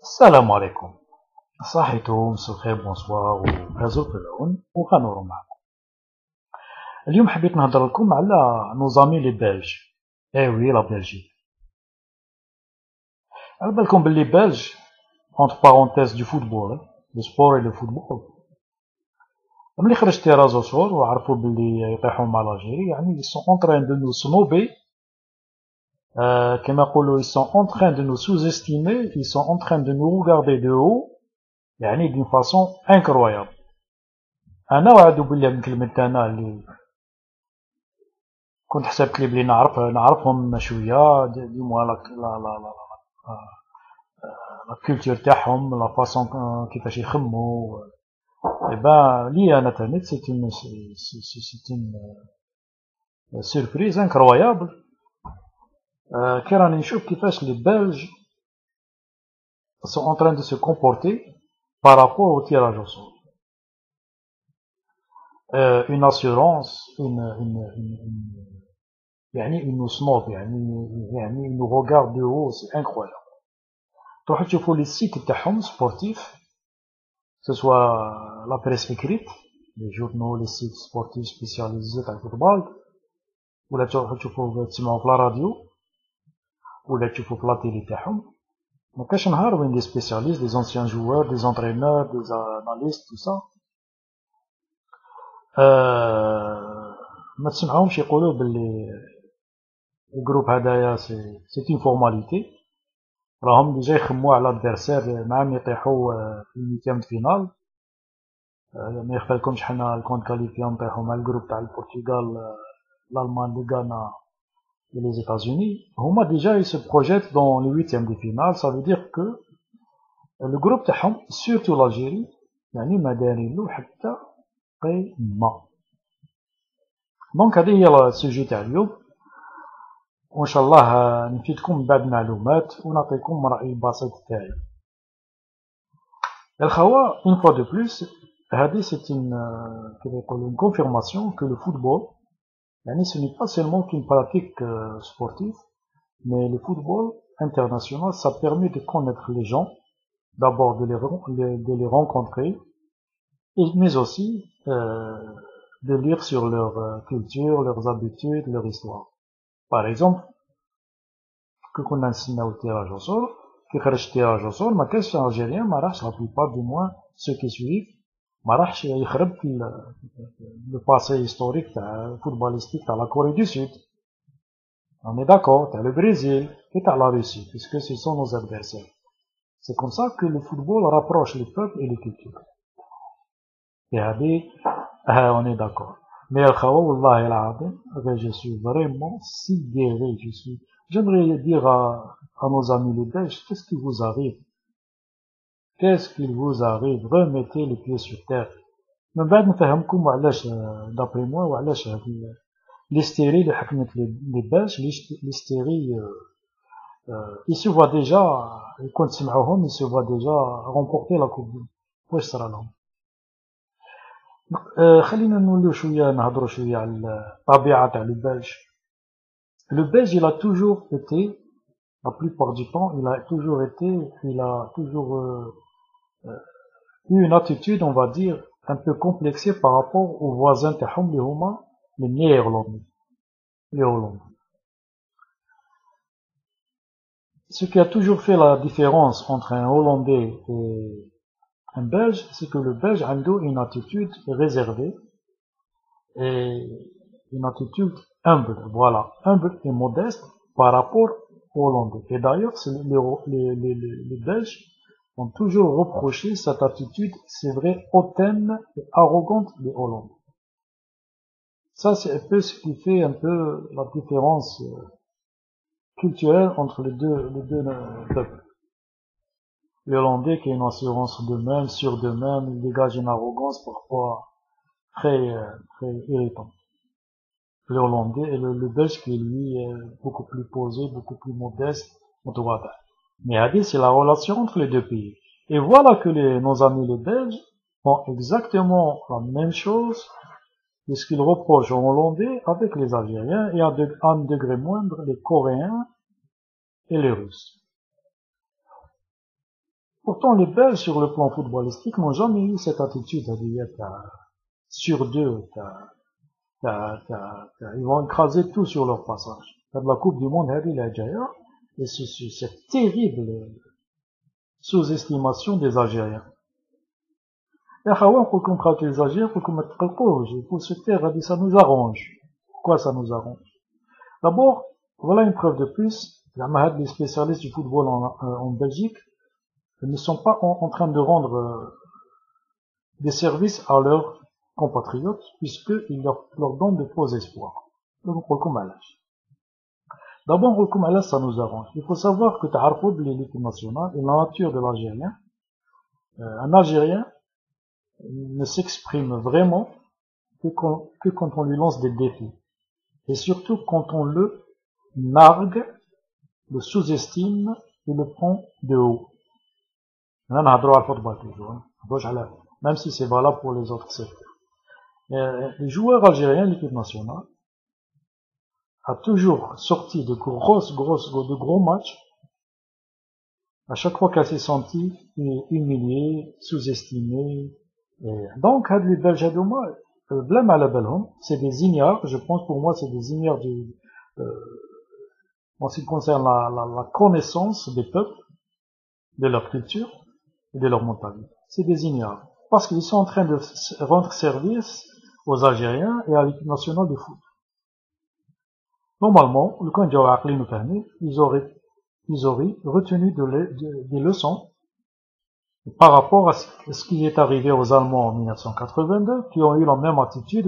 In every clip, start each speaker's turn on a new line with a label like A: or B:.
A: السلام عليكم. صحيتم مساء الخير بونسوار وهازو الفرعون وغنورو معكم. اليوم حبيت نهضر لكم على نوزامي لي بلج. وي لا بلجيك. على بالكم باللي بلج اونتر بارونتيز دو فوتبول، لو سبور اي لو فوتبول. ملي خرج تيرازوسور وعرفوا باللي يطيحوا مع لاجيري، يعني ils sont en train de nous snober. كما يقولوا ils sont en train de nous sous-estimer, ils sont en train de nous regarder de haut. يعني d'une façon incroyable. انا وعدو بلي من كلمة انا اللي كنت حسبت لي بلي نعرفهم شويه دي موا لا كولتور تاعهم، لا فاصون كيفاش يخمو. اي با لي انا تانيت سي اون سوربريز انكرويابل. كي راني نشوف كيفاش لي بلج سون ان تران دو سو كومبورتي بارابور او تيراج او سور. اون اسيورونس، يعني انه سنوب، يعني انه روغارد دو هو، سي انكرويابل. تروحو تشوفو لي سيت تاعهم سبورتيف، سوا لا بريس écrite، لي جورنو، لي سيت سبورتيف سبيسياليزي تاع الفوتبال، ولا تروحو تشوفو تسمعو في لا راديو، ولا تشوفو في لا تيلي تاعهم. مكاش نهار وين دي سبيسياليست، دي زونسيان جوار، دي زونترينور، دي اناليست، تو سا ما تسمعهمش يقولوا باللي الجروب هدايا سي اون فورماليتي. راهم ديجا يخمو على الادفيرسير مع يطيحو في الميتيام فينال. ما يخفالكمش حنا الكونت كاليفيا نطيحو مع الجروب تاع البرتغال، الالمان، لو غانا et les États-Unis. هما ديجا ils se projettent dans les huitièmes de finale. Ça veut dire que le groupe تاعهم surtout l'Algérie يعني ما دايرين له حتى قيمة. دونك هذه هي السوجي تاع اليوم، وان شاء الله نفيدكم من بعد معلومات ونعطيكم رأيي البسيط تاعي. الخوا une fois de plus هذه c'est une كيف يقولوا une confirmation que le football يعني ce n'est pas seulement qu'une pratique sportive, mais le football international, ça permet de connaître les gens, d'abord de les rencontrer, mais aussi de lire sur leur culture, leurs habitudes, leur histoire. Par exemple, que كنا نسناو التيراج au sort, كي خرج التيراج au sort ما كانش algérien ما راحش، la plupart du moins ceux qui suivent ما راحش يخرب في le passé historique footballistique تاع la Corée du Sud. On est d'accord, t'as le Brésil et t'as la Russie, puisque ce sont nos adversaires. C'est comme ça que le football rapproche les peuples et les cultures. Et on est d'accord. Mais Wallah al-Azim, je suis vraiment sidéré, j'aimerais dire à nos amis les Belges, qu'est-ce qui vous arrive? Qu'est-ce qu'il vous arrive? Remettez les pieds sur terre. من بعد نفهمكم وعلاش d'après moi وعلاش l'hystérie اللي حكمت les Belges, l'hystérie il se voit déjà, كنت تسمعوهم, il se voit déjà remporter la coupe. واش صرا لهم؟ خلينا نوليو شويه نهضروا شويه على الطبيعه تاع لو بلج. Le Belge, il a toujours été, la plupart du temps, il a toujours eu une attitude, on va dire, un peu complexée par rapport aux voisins تاعهم اللي هما les Néerlandais, les Hollandais. Ce qui a toujours fait la différence entre un Hollandais et un Belge, c'est que le Belge a une attitude réservée et une attitude humble, voilà, humble et modeste par rapport aux Hollandais. Et d'ailleurs, les Belges ont toujours reproché cette attitude, c'est vrai, hautaine et arrogante des Hollandais. Ça, c'est un peu ce qui fait un peu la différence culturelle entre les deux peuples. Les Hollandais qui ont une assurance d'eux-mêmes, sur d'eux-mêmes, ils dégagent une arrogance parfois très irritante. Le Hollandais et le Belge qui lui est beaucoup plus posé, beaucoup plus modeste, droit. Mais c'est la relation entre les deux pays. Et voilà que nos amis les Belges font exactement la même chose que ce qu'ils reprochent aux Hollandais avec les Algériens et à un degré moindre les Coréens et les Russes. Pourtant, les Belges, sur le plan footballistique, n'ont jamais eu cette attitude à dire sur deux, ils vont écraser tout sur leur passage. De la Coupe du Monde, et c'est cette terrible sous-estimation des Algériens. Et on peut contracter les Algériens, il faut se taire, ça nous arrange. Pourquoi ça nous arrange? D'abord, voilà une preuve de plus, les spécialistes du football en Belgique ne sont pas en train de rendre des services à leurs compatriotes, puisqu'ils leur donnent de faux espoirs. Donc, d'abord, ça nous arrange. Il faut savoir que de l'équipe nationale et la nature de l'Algérien, un Algérien ne s'exprime vraiment que quand on lui lance des défis. Et surtout quand on le nargue, le sous-estime et le prend de haut. On a droit à football toujours, même si c'est valable pour les autres secteurs. Les joueurs algériens de l'équipe nationale a toujours sorti de gros matchs à chaque fois qu'elle s'est sentie humiliée, sous-estimée. Donc, les Belges c'est des ignares, je pense pour moi c'est des ignares en ce qui concerne la connaissance des peuples, de leur culture et de leur mentalité. C'est des ignares. Parce qu'ils sont en train de rendre service aux Algériens et à l'équipe nationale de foot. Normalement, ils auraient retenu des leçons par rapport à ce qui est arrivé aux Allemands en 1982, qui ont eu la même attitude,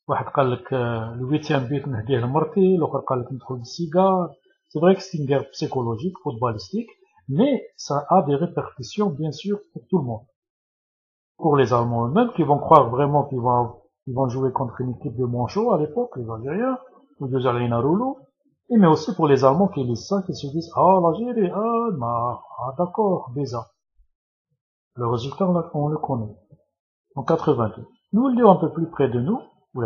A: واحد قال لك الويتيام بيت نهديه لمرتي، l'autre قال لك ندخل بالسيجار. C'est vrai que c'est une guerre psychologique, footballistique, mais ça a des répercussions, bien sûr, pour tout le monde. Pour les Allemands eux-mêmes, qui vont croire vraiment qu'ils vont jouer contre une équipe de manchots à l'époque, les Algériens, ou de Algériens Roulou, et mais aussi pour les Allemands qui lisent ça, qui se disent, l'Algérie, d'accord, déjà. Le résultat, on le connaît. En 82. Nous, il est un peu plus près de nous, en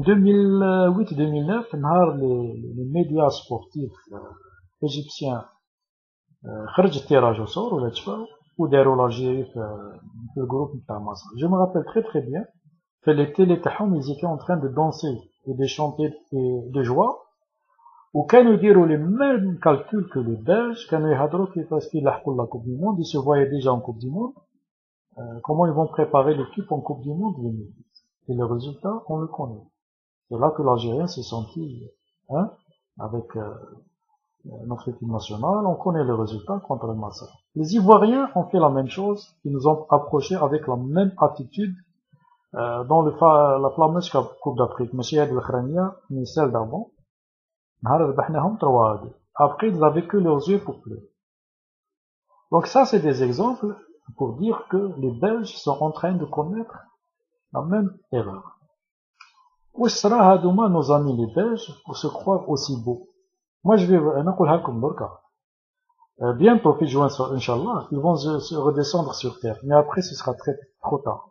A: 2008-2009, les médias sportifs égyptiens خرج التيراج au sort ولا تشفاو وداروا l'Algérie في الجروب نتاع مصر. Je me rappelle très très bien que les télés تاعهم ils étaient en train de danser et de chanter de joie وكانوا يديروا les mêmes calculs que les Belges, كانوا يهضروا كيفاش كي يلحقوا la Coupe du Monde, ils se voyaient déjà en Coupe du Monde, comment ils vont préparer l'équipe en Coupe du Monde 2010. Et le résultat, on le connaît. C'est là que l'Algérien s'est senti, avec notre équipe nationale, on connaît le résultat contre le massacre. Les Ivoiriens ont fait la même chose, ils nous ont approchés avec la même attitude dans la fameuse Coupe d'Afrique, mais celle d'avant. Après, ils n'avaient que leurs yeux pour pleurer. Donc ça, c'est des exemples pour dire que les Belges sont en train de commettre la même erreur. Où sera nos amis les Belges pour se croire aussi beaux? Moi, je vais bientôt, puis juin, Inch'Allah, ils vont se redescendre sur terre. Mais après, ce sera trop tard.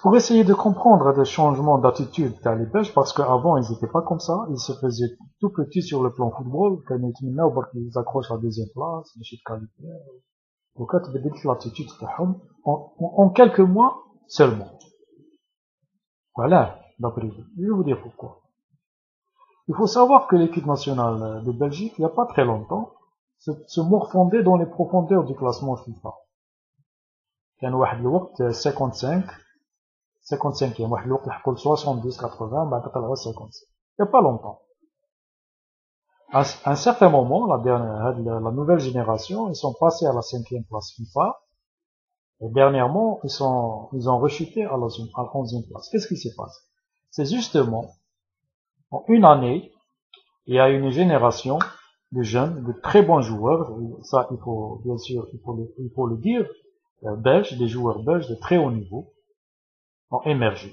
A: Pour essayer de comprendre des changements d'attitude dans les Belges, parce qu'avant, ils n'étaient pas comme ça, ils se faisaient tout petits sur le plan football, quand ils accrochent la deuxième place, les chutes qualifiées. Donc, l'attitude en quelques mois seulement. Voilà, d'après vous. Je vais vous dire pourquoi. Il faut savoir que l'équipe nationale de Belgique, il n'y a pas très longtemps, se morfondait dans les profondeurs du classement FIFA. Il y a un 55e, واحد الوقت لحقوا 70, 80, بعد طلعوا 55. Il n'y a pas longtemps. À un certain moment, la nouvelle génération, ils sont passés à la 5e place FIFA, et dernièrement, ils ont rechuté à la 11e place. Qu'est-ce qui se passe? C'est justement, en une année, il y a une génération de jeunes, de très bons joueurs, ça, il faut, bien sûr, il faut le dire, belges, des joueurs belges de très haut niveau, ont émergé.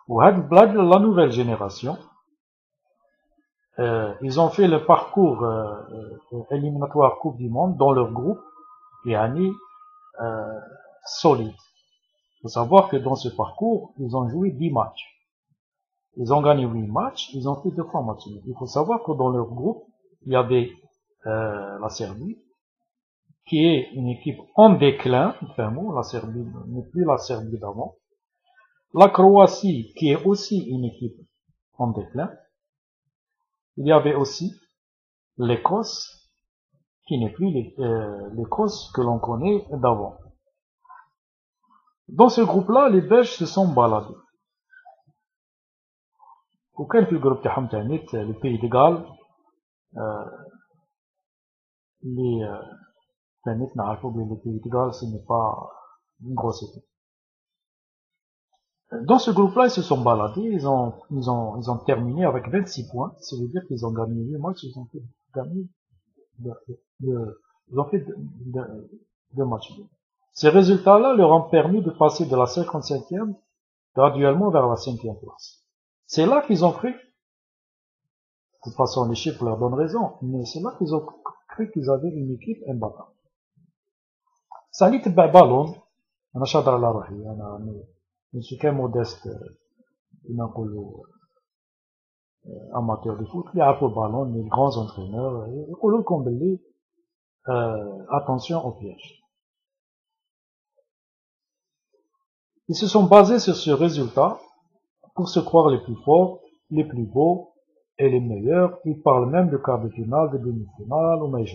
A: La nouvelle génération, ils ont fait le parcours éliminatoire Coupe du Monde dans leur groupe, solide. Il faut savoir que dans ce parcours, ils ont joué 10 matchs. Ils ont gagné 8 matchs, ils ont fait 2 fois match. Il faut savoir que dans leur groupe, il y avait la Serbie, qui est une équipe en déclin, vraiment, la Serbie n'est plus la Serbie d'avant. La Croatie, qui est aussi une équipe en déclin. Il y avait aussi l'Écosse, qui n'est plus l'Écosse que l'on connaît d'avant. Dans ce groupe-là, les Belges se sont baladés. وكان في الجروب تاعهم تاع نيت لي بيي دو غال اللي نيت نعرفو بلي لي بيي دو غال سي ني با une grosse équipe. Dans ce groupe-là, ils se sont baladés, ils ont terminé avec 26 points, ça veut dire qu'ils ont gagné 8 matchs, ils ont fait gagner ils ont fait deux matchs. Ces résultats-là leur ont permis de passer de la 55e graduellement vers la 5e place. C'est là qu'ils ont cru, de toute façon les chiffres leur donnent raison, mais c'est là qu'ils ont cru qu'ils avaient une équipe imbattable. Ça dit ballon, أنا شاطر على روحي أنا ماشي كان مودست كما نقولوا amateur de foot اللي يعرفوا البالون mais les grands entraîneurs يقولوا لكم باللي attention au piège. Ils se sont basés sur ce résultat pour se croire les plus forts, les plus beaux et les meilleurs. Ils parlent même de quart de finale, de demi-finale ou mais